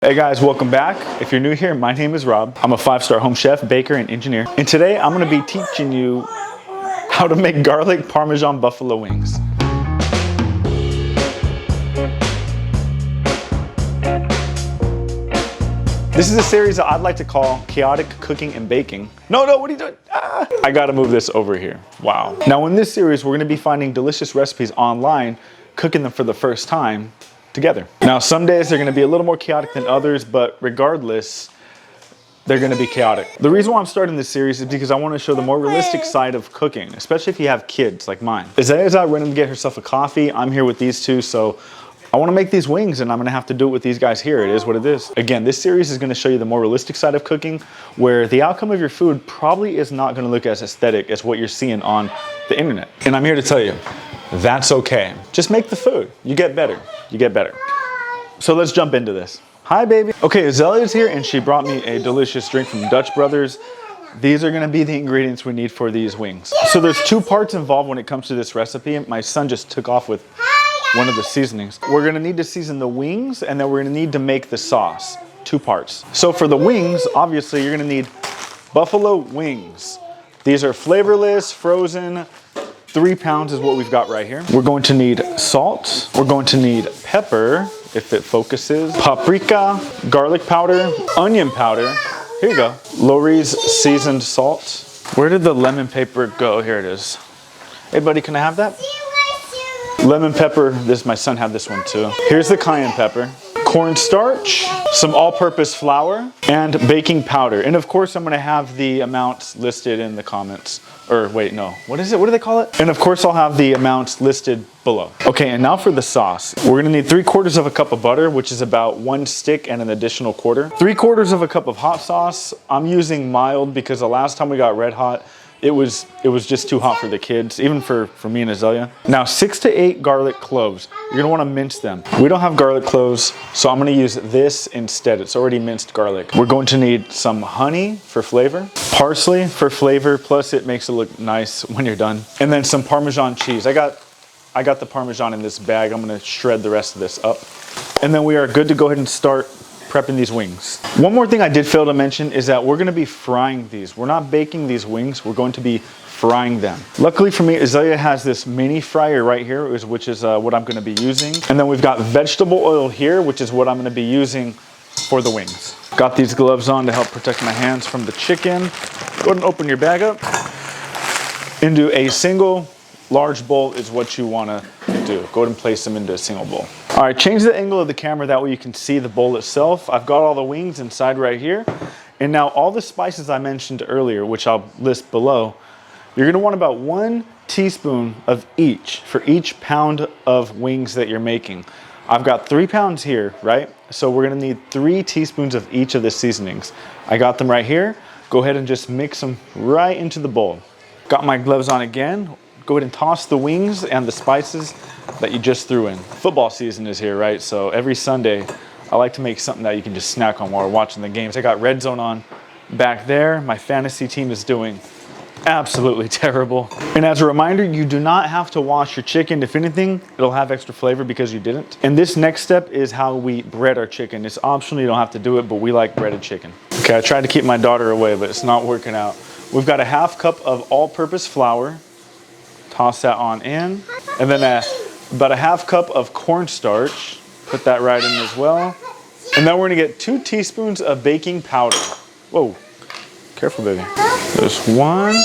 Hey guys, welcome back. If you're new here, my name is Rob. I'm a 5-star home chef, baker, and engineer. And today I'm gonna be teaching you how to make garlic Parmesan buffalo wings. This is a series that I'd like to call Chaotic Cooking and Baking. No, what are you doing? Ah! I gotta move this over here. Wow. Now in this series, we're gonna be finding delicious recipes online, cooking them for the first time together. Now some days they're gonna be a little more chaotic than others, but regardless, they're gonna be chaotic. The reason why I'm starting this series is because I wanna show the more realistic side of cooking, especially if you have kids like mine. Isaiah's out running to get herself a coffee. I'm here with these two, so I wanna make these wings and I'm gonna have to do it with these guys here. It is what it is. Again, this series is gonna show you the more realistic side of cooking, where the outcome of your food probably is not gonna look as aesthetic as what you're seeing on the internet. And I'm here to tell you, that's okay. Just make the food. You get better. You get better. So let's jump into this. Hi, baby. Okay, Azalea's here and she brought me a delicious drink from Dutch Brothers. These are gonna be the ingredients we need for these wings. So there's two parts involved when it comes to this recipe. My son just took off with one of the seasonings. We're gonna need to season the wings and then we're gonna need to make the sauce. Two parts. So for the wings, obviously you're gonna need buffalo wings. These are flavorless, frozen. 3 pounds is what we've got right here. We're going to need salt. We're going to need pepper, if it focuses. Paprika, garlic powder, onion powder. Here you go. Lowry's seasoned salt. Where did the lemon pepper go? Here it is. Hey buddy, can I have that? Lemon pepper, my son had this one too. Here's the cayenne pepper. Cornstarch, some all-purpose flour, and baking powder. And of course, I'm gonna have the amounts listed in the comments. Or wait, no, what is it? What do they call it? And of course, I'll have the amounts listed below. Okay, and now for the sauce. We're gonna need 3/4 of a cup of butter, which is about 1 stick and an additional quarter. 3/4 of a cup of hot sauce. I'm using mild because the last time we got red hot, it was just too hot for the kids, even for me and Azalea. Now 6 to 8 garlic cloves. You're gonna wanna mince them. We don't have garlic cloves, so I'm gonna use this instead. It's already minced garlic. We're going to need some honey for flavor, parsley for flavor, plus it makes it look nice when you're done. And then some Parmesan cheese. I got the Parmesan in this bag. I'm gonna shred the rest of this up. And then we are good to go ahead and start prepping these wings. One more thing I did fail to mention is that we're gonna be frying these. We're not baking these wings, we're going to be frying them. Luckily for me, Azalea has this mini fryer right here, which is what I'm gonna be using. And then we've got vegetable oil here, which is what I'm gonna be using for the wings. Got these gloves on to help protect my hands from the chicken. Go ahead and open your bag up. Into a single large bowl is what you wanna do. Go ahead and place them into a single bowl. All right, change the angle of the camera, that way you can see the bowl itself. I've got all the wings inside right here. And now all the spices I mentioned earlier, which I'll list below, you're gonna want about 1 teaspoon of each for each pound of wings that you're making. I've got 3 pounds here, right? So we're gonna need 3 teaspoons of each of the seasonings. I got them right here. Go ahead and just mix them right into the bowl. Got my gloves on again. Go ahead and toss the wings and the spices that you just threw in. Football season is here, right? So every Sunday, I like to make something that you can just snack on while we're watching the games. I got Red Zone on back there. My fantasy team is doing absolutely terrible. And as a reminder, you do not have to wash your chicken. If anything, it'll have extra flavor because you didn't. And this next step is how we bread our chicken. It's optional, you don't have to do it, but we like breaded chicken. Okay, I tried to keep my daughter away, but it's not working out. We've got a 1/2 cup of all-purpose flour. Toss that on in. And then about a 1/2 cup of cornstarch. Put that right in as well. And then we're gonna get 2 teaspoons of baking powder. Whoa, careful baby. There's 1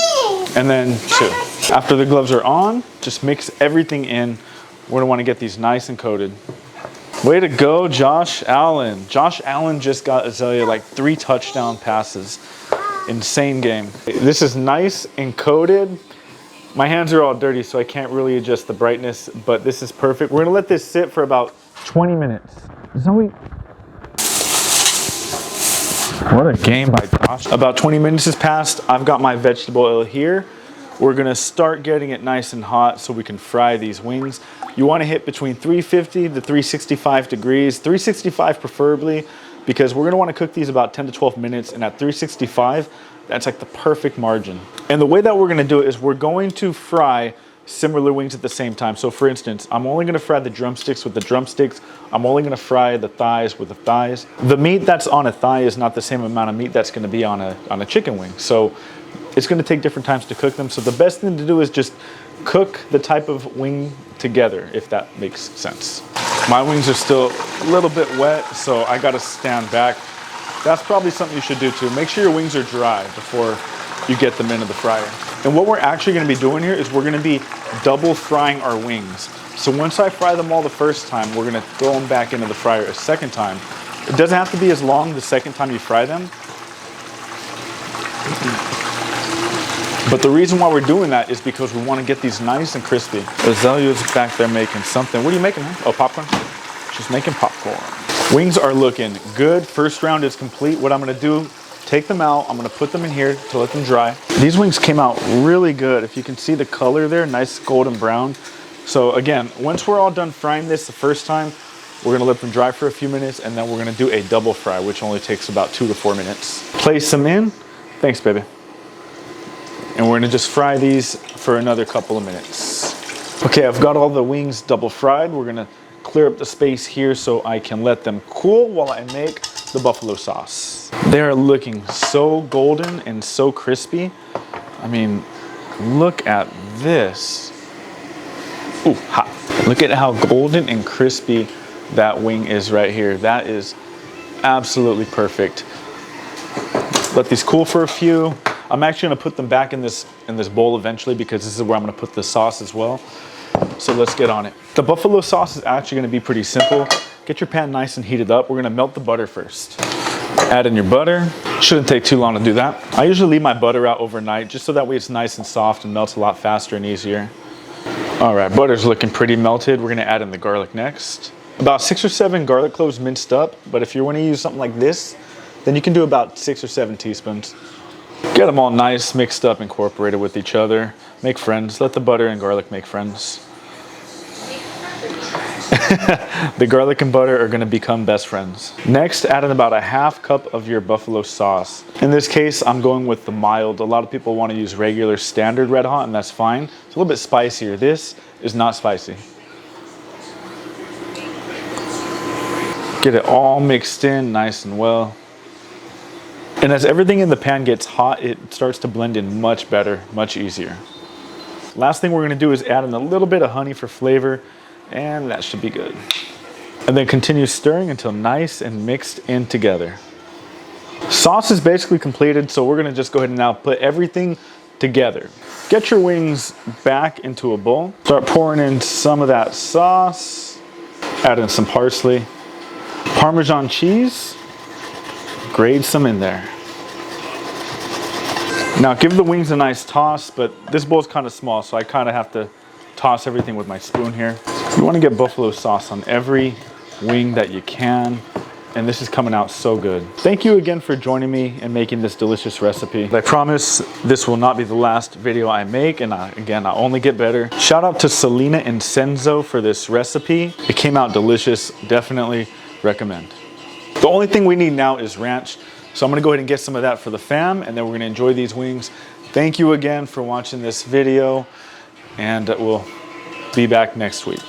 and then 2. After the gloves are on, just mix everything in. We're gonna wanna get these nice and coated. Way to go, Josh Allen. Josh Allen just got Azalea like 3 touchdown passes. Insane game. This is nice and coated. My hands are all dirty, so I can't really adjust the brightness, but this is perfect. We're gonna let this sit for about 20 minutes. Zoe. What a game by Josh. About 20 minutes has passed. I've got my vegetable oil here. We're gonna start getting it nice and hot so we can fry these wings. You wanna hit between 350 to 365 degrees, 365 preferably, because we're gonna wanna cook these about 10 to 12 minutes, and at 365, that's like the perfect margin. And the way that we're gonna do it is we're going to fry similar wings at the same time. So for instance, I'm only gonna fry the drumsticks with the drumsticks. I'm only gonna fry the thighs with the thighs. The meat that's on a thigh is not the same amount of meat that's gonna be on a chicken wing. So it's gonna take different times to cook them. So the best thing to do is just cook the type of wing together, if that makes sense. My wings are still a little bit wet, so I gotta stand back. That's probably something you should do too. Make sure your wings are dry before you get them into the fryer. And what we're actually gonna be doing here is we're gonna be double frying our wings. So once I fry them all the first time, we're gonna throw them back into the fryer a second time. It doesn't have to be as long the second time you fry them. But the reason why we're doing that is because we wanna get these nice and crispy. Azalea's back there making something. What are you making, huh? Oh, popcorn? She's making popcorn. Wings are looking good. First round is complete. What I'm gonna do, take them out. I'm gonna put them in here to let them dry. These wings came out really good. If you can see the color there, nice golden brown. So again, once we're all done frying this the first time, we're gonna let them dry for a few minutes, and then we're gonna do a double fry, which only takes about 2 to 4 minutes. Place them in. Thanks, baby. And we're gonna just fry these for another couple of minutes. Okay, I've got all the wings double fried. We're gonna clear up the space here so I can let them cool while I make the buffalo sauce. They are looking so golden and so crispy. I mean, look at this. Ooh, hot. Look at how golden and crispy that wing is right here. That is absolutely perfect. Let these cool for a few. I'm actually gonna put them back in this bowl eventually, because this is where I'm gonna put the sauce as well. So let's get on it. The buffalo sauce is actually gonna be pretty simple. Get your pan nice and heated up. We're gonna melt the butter first. Add in your butter. Shouldn't take too long to do that. I usually leave my butter out overnight, just so that way it's nice and soft and melts a lot faster and easier. All right, butter's looking pretty melted. We're gonna add in the garlic next. About 6 or 7 garlic cloves minced up, but if you wanna use something like this, then you can do about 6 or 7 teaspoons. Get them all nice, mixed up, incorporated with each other. Make friends. Let the butter and garlic make friends. The garlic and butter are gonna become best friends. Next, add in about a ½ cup of your buffalo sauce. In this case, I'm going with the mild. A lot of people wanna use regular standard red hot, and that's fine. It's a little bit spicier. This is not spicy. Get it all mixed in nice and well. And as everything in the pan gets hot, it starts to blend in much better, much easier. Last thing we're gonna do is add in a little bit of honey for flavor, and that should be good. And then continue stirring until nice and mixed in together. Sauce is basically completed, so we're gonna just go ahead and now put everything together. Get your wings back into a bowl. Start pouring in some of that sauce. Add in some parsley. Parmesan cheese. Grate some in there. Now give the wings a nice toss, but this bowl's kind of small, so I kind of have to toss everything with my spoon here. You want to get buffalo sauce on every wing that you can, and this is coming out so good. Thank you again for joining me in making this delicious recipe. I promise this will not be the last video I make, and again, I only get better. Shout out to celinandcenzo for this recipe. It came out delicious. Definitely recommend. The only thing we need now is ranch. So I'm gonna go ahead and get some of that for the fam, and then we're gonna enjoy these wings. Thank you again for watching this video, and we'll be back next week.